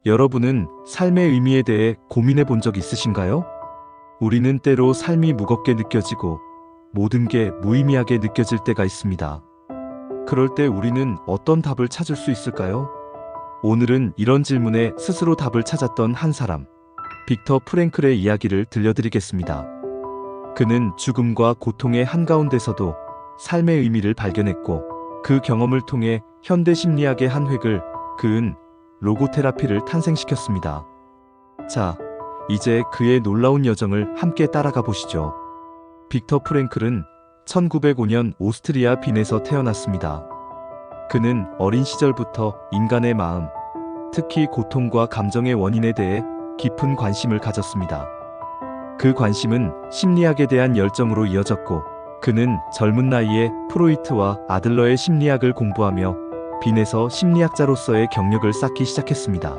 여러분은 삶의 의미에 대해 고민해 본 적 있으신가요? 우리는 때로 삶이 무겁게 느껴지고 모든 게 무의미하게 느껴질 때가 있습니다. 그럴 때 우리는 어떤 답을 찾을 수 있을까요? 오늘은 이런 질문에 스스로 답을 찾았던 한 사람, 빅터 프랭클의 이야기를 들려드리겠습니다. 그는 죽음과 고통의 한가운데서도 삶의 의미를 발견했고, 그 경험을 통해 현대 심리학의 한 획을 그은 로고테라피를 탄생시켰습니다. 자, 이제 그의 놀라운 여정을 함께 따라가 보시죠. 빅터 프랭클은 1905년 오스트리아 빈에서 태어났습니다. 그는 어린 시절부터 인간의 마음, 특히 고통과 감정의 원인에 대해 깊은 관심을 가졌습니다. 그 관심은 심리학에 대한 열정으로 이어졌고, 그는 젊은 나이에 프로이트와 아들러의 심리학을 공부하며 빈에서 심리학자로서의 경력을 쌓기 시작했습니다.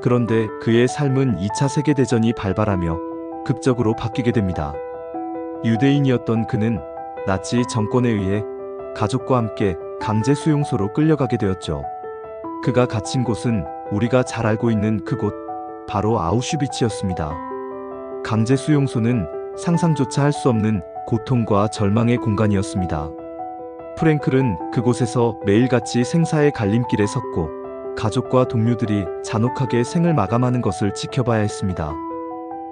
그런데 그의 삶은 2차 세계대전이 발발하며 극적으로 바뀌게 됩니다. 유대인이었던 그는 나치 정권에 의해 가족과 함께 강제 수용소로 끌려가게 되었죠. 그가 갇힌 곳은 우리가 잘 알고 있는 그곳, 바로 아우슈비츠였습니다. 강제 수용소는 상상조차 할 수 없는 고통과 절망의 공간이었습니다. 프랭클은 그곳에서 매일같이 생사의 갈림길에 섰고, 가족과 동료들이 잔혹하게 생을 마감하는 것을 지켜봐야 했습니다.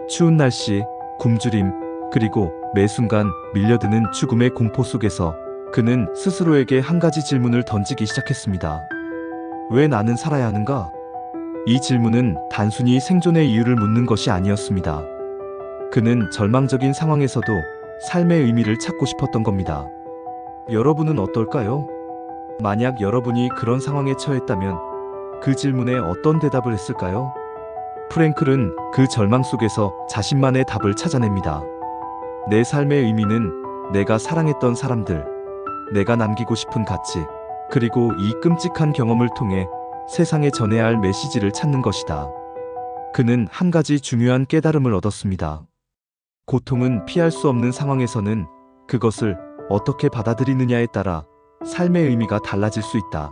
추운 날씨, 굶주림, 그리고 매 순간 밀려드는 죽음의 공포 속에서 그는 스스로에게 한 가지 질문을 던지기 시작했습니다. 왜 나는 살아야 하는가? 이 질문은 단순히 생존의 이유를 묻는 것이 아니었습니다. 그는 절망적인 상황에서도 삶의 의미를 찾고 싶었던 겁니다. 여러분은 어떨까요? 만약 여러분이 그런 상황에 처했다면 그 질문에 어떤 대답을 했을까요? 프랭클은 그 절망 속에서 자신만의 답을 찾아냅니다. 내 삶의 의미는 내가 사랑했던 사람들, 내가 남기고 싶은 가치, 그리고 이 끔찍한 경험을 통해 세상에 전해야 할 메시지를 찾는 것이다. 그는 한 가지 중요한 깨달음을 얻었습니다. 고통은 피할 수 없는 상황에서는 그것을 어떻게 받아들이느냐에 따라 삶의 의미가 달라질 수 있다.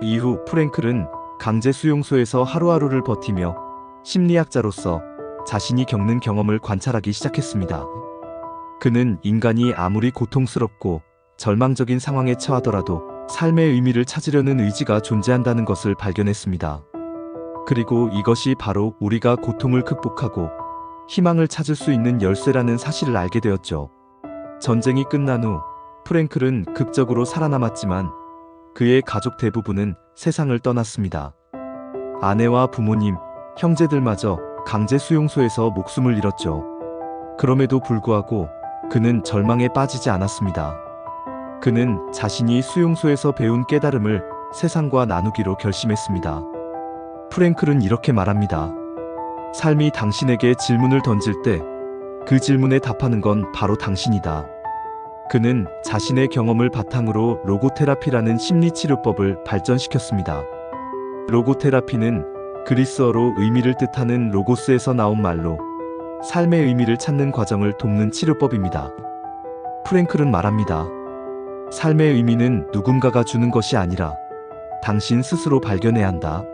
이후 프랭클은 강제 수용소에서 하루하루를 버티며 심리학자로서 자신이 겪는 경험을 관찰하기 시작했습니다. 그는 인간이 아무리 고통스럽고 절망적인 상황에 처하더라도 삶의 의미를 찾으려는 의지가 존재한다는 것을 발견했습니다. 그리고 이것이 바로 우리가 고통을 극복하고 희망을 찾을 수 있는 열쇠라는 사실을 알게 되었죠. 전쟁이 끝난 후 프랭클은 극적으로 살아남았지만 그의 가족 대부분은 세상을 떠났습니다. 아내와 부모님, 형제들마저 강제 수용소에서 목숨을 잃었죠. 그럼에도 불구하고 그는 절망에 빠지지 않았습니다. 그는 자신이 수용소에서 배운 깨달음을 세상과 나누기로 결심했습니다. 프랭클은 이렇게 말합니다. 삶이 당신에게 질문을 던질 때 그 질문에 답하는 건 바로 당신이다. 그는 자신의 경험을 바탕으로 로고테라피라는 심리치료법을 발전시켰습니다. 로고테라피는 그리스어로 의미를 뜻하는 로고스에서 나온 말로 삶의 의미를 찾는 과정을 돕는 치료법입니다. 프랭클은 말합니다. 삶의 의미는 누군가가 주는 것이 아니라 당신 스스로 발견해야 한다.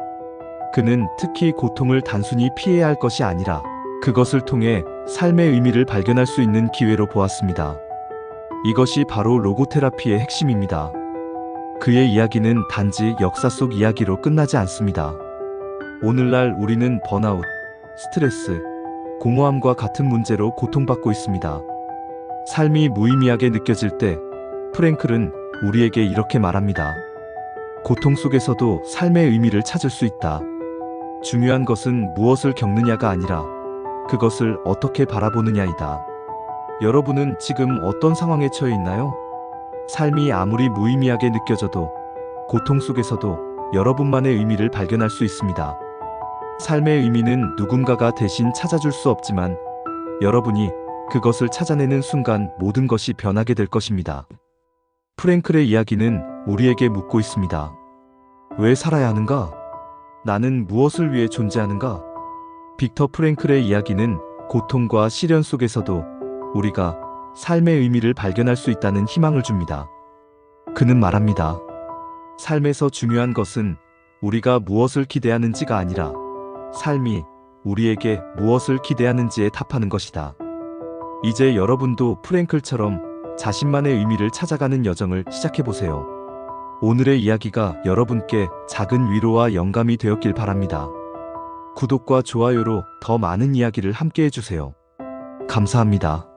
그는 특히 고통을 단순히 피해야 할 것이 아니라 그것을 통해 삶의 의미를 발견할 수 있는 기회로 보았습니다. 이것이 바로 로고테라피의 핵심입니다. 그의 이야기는 단지 역사 속 이야기로 끝나지 않습니다. 오늘날 우리는 번아웃, 스트레스, 공허함과 같은 문제로 고통받고 있습니다. 삶이 무의미하게 느껴질 때 프랭클은 우리에게 이렇게 말합니다. 고통 속에서도 삶의 의미를 찾을 수 있다. 중요한 것은 무엇을 겪느냐가 아니라 그것을 어떻게 바라보느냐이다. 여러분은 지금 어떤 상황에 처해 있나요? 삶이 아무리 무의미하게 느껴져도 고통 속에서도 여러분만의 의미를 발견할 수 있습니다. 삶의 의미는 누군가가 대신 찾아줄 수 없지만 여러분이 그것을 찾아내는 순간 모든 것이 변하게 될 것입니다. 프랭클의 이야기는 우리에게 묻고 있습니다. 왜 살아야 하는가? 나는 무엇을 위해 존재하는가? 빅터 프랭클의 이야기는 고통과 시련 속에서도 우리가 삶의 의미를 발견할 수 있다는 희망을 줍니다. 그는 말합니다. 삶에서 중요한 것은 우리가 무엇을 기대하는지가 아니라 삶이 우리에게 무엇을 기대하는지에 답하는 것이다. 이제 여러분도 프랭클처럼 자신만의 의미를 찾아가는 여정을 시작해보세요. 오늘의 이야기가 여러분께 작은 위로와 영감이 되었길 바랍니다. 구독과 좋아요로 더 많은 이야기를 함께 해주세요. 감사합니다.